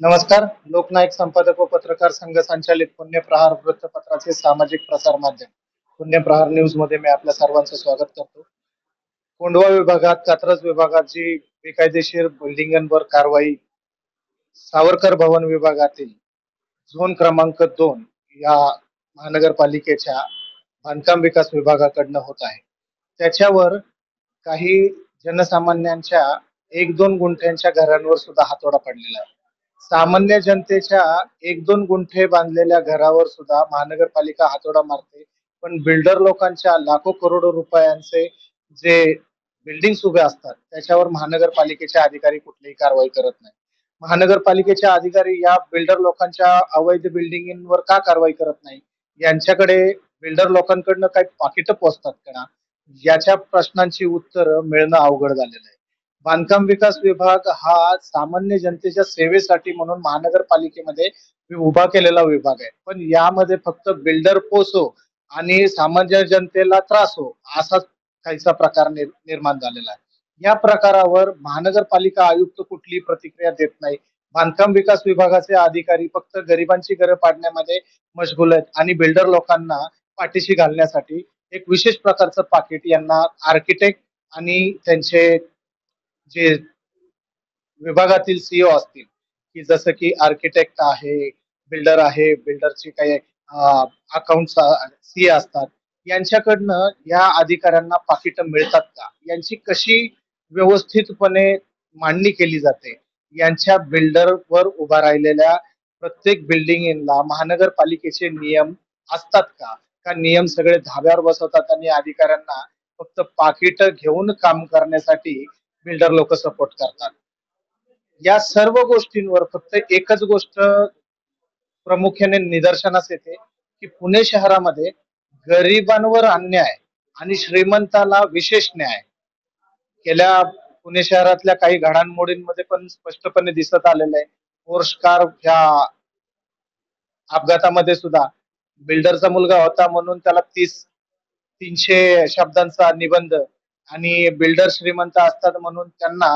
नमस्कार. लोकनायक संपादक व पत्रकार संघ संचालित पुण्यप्रहार वृत्तपत्राचे सामाजिक प्रसार माध्यम पुण्यप्रहार न्यूज मध्ये मी आपल्या सर्वांचं स्वागत करतो. कोंढवा विभागात, कात्रज विभागात जी बेकायदेशीर बिल्डिंगांवर कारवाई सावरकर भवन विभागातील झोन क्रमांक 2 या महानगरपालिकेच्या बांधकाम विकास विभागाकडनं होत आहे. त्याच्यावर काही जनसामान्यांच्या 1-2 गुंठ्यांच्या घरांवर सुद्धा हातोडा पडलेला आहे. सामान्य जनतेच्या 1-2 गुंठे बांधलेल्या घरावर सुद्धा महानगरपालिका हातोडा मारते. पण बिल्डर लोकांच्या लाखो करोडो रुपयांचे जे बिल्डिंग्स उभे असतात त्याच्यावर महानगरपालिकेचे अधिकारी कुठलीही कारवाई करत नाही. महानगरपालिकेचे अधिकारी या बिल्डर लोकांच्या अवैध बिल्डिंगवर का कारवाई करत नाही? यांच्याकडे बिल्डर लोकांकडनं काही पाकिटं पोचतात का? याच्या प्रश्नांची उत्तरं मिळणं अवघड झालेलं आहे. बांधकाम विकास विभाग हा सामान्य जनतेच्या सेवेसाठी म्हणून महानगरपालिकेमध्ये उभा केलेला विभाग आहे. पण यामध्ये फक्त बिल्डर पोसो आणि सामान्य जनतेला त्रास हो असाच काहीसा प्रकार निर्माण झालेला आहे. या प्रकारावर महानगरपालिका आयुक्त कुठलीही प्रतिक्रिया देत नाही. बांधकाम विकास विभागाचे अधिकारी फक्त गरिबांची घरं पाडण्यामध्ये मशगूल आहेत आणि बिल्डर लोकांना पाठीशी घालण्यासाठी एक विशेष प्रकारचं पाकिट यांना आर्किटेक्ट आणि त्यांचे जे विभागातील सीईओ असतील, की जसं की आर्किटेक्ट आहे, बिल्डर आहे, बिल्डरची काही अकाउंट सीए असतात. यांच्याकडनं या अधिकाऱ्यांना पाकिटं मिळतात का? यांची कशी व्यवस्थितपणे मांडणी केली जाते? यांच्या बिल्डरवर उभा राहिलेल्या प्रत्येक बिल्डिंगला महानगरपालिकेचे नियम असतात का? का नियम सगळे धाब्यावर बसवतात आणि अधिकाऱ्यांना फक्त पाकिटं घेऊन काम करण्यासाठी बिल्डर लोक सपोर्ट करतात? या सर्व गोष्टींवर फक्त एकच गोष्ट प्रामुख्याने निदर्शनास येते, की पुणे शहरामध्ये गरिबांवर अन्याय आणि श्रीमंताला विशेष न्याय गेल्या पुणे शहरातल्या काही घडामोडींमध्ये पण स्पष्टपणे दिसत आलेलं आहे. पोर्श कार ह्या अपघातामध्ये सुद्धा बिल्डरचा मुलगा होता म्हणून त्याला 300 शब्दांचा निबंध आणि बिल्डर श्रीमंत असतात म्हणून त्यांना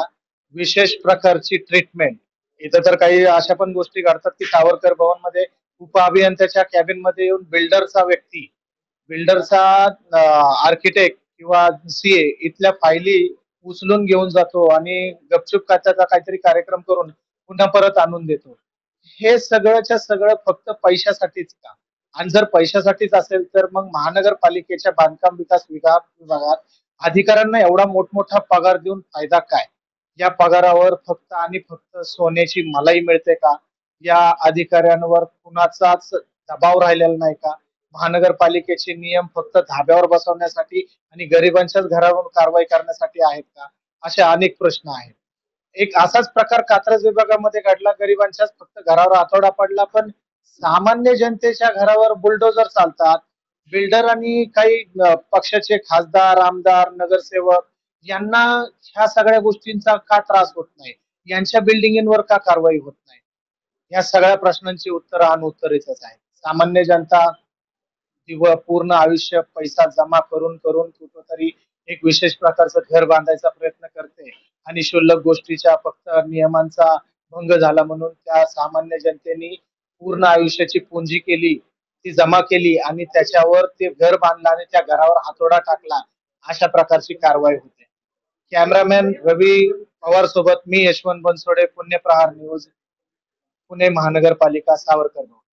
विशेष प्रकारची ट्रीटमेंट. इथं तर काही अशा पण गोष्टी घडतात की सावरकर भवन मध्ये उपअभियंत्याच्या कॅबिन मध्ये येऊन बिल्डरचा आर्किटेक्ट किंवा सीए इथल्या फायली उचलून घेऊन जातो आणि गपचूप त्याचा काहीतरी कार्यक्रम करून पुन्हा परत आणून देतो. हे सगळंच्या सगळं फक्त पैशासाठीच का? आणि जर पैशासाठीच असेल तर मग महानगरपालिकेच्या बांधकाम विकास विभागात अधिकाऱ्यांना एवढा मोठमोठा पगार देऊन फायदा काय? या पगारावर फक्त आणि फक्त सोन्याची मलाई मिळते का? या अधिकाऱ्यांवर कुणाचाच दबाव राहिलेला नाही का? महानगरपालिकेचे नियम फक्त धाब्यावर बसवण्यासाठी आणि गरिबांच्याच घरावरून कारवाई करण्यासाठी आहेत का? असे अनेक प्रश्न आहेत. एक असाच प्रकार कात्रज विभागामध्ये घडला. गरिबांच्याच फक्त घरावर हातोडा पडला, पण सामान्य जनतेच्या घरावर बुलडोजर चालतात. बिल्डर आणि काही पक्षाचे खासदार, आमदार, नगरसेवक यांना ह्या सगळ्या गोष्टींचा का त्रास होत नाही? यांच्या बिल्डिंगवर का कारवाई होत नाही? या सगळ्या प्रश्नांची उत्तरं अनुत्तरेच आहेत. सामान्य जनता पूर्ण आयुष्य पैसा जमा करून करून कुठंतरी एक विशेष प्रकारचं घर बांधायचा प्रयत्न करते आणि क्षुल्लक गोष्टीच्या फक्त नियमांचा भंग झाला म्हणून त्या सामान्य जनतेने पूर्ण आयुष्याची पुंजी केली, ती जमा केली आणि त्याच्यावर ते घर बांधलं आणि त्या घरावर हातोडा टाकला. अशा प्रकारची कारवाई होते. कॅमेरामॅन रवी पवार सोबत मी यशवंत बनसोडे, पुणे प्रहार न्यूज, पुणे महानगरपालिका, सावरकर.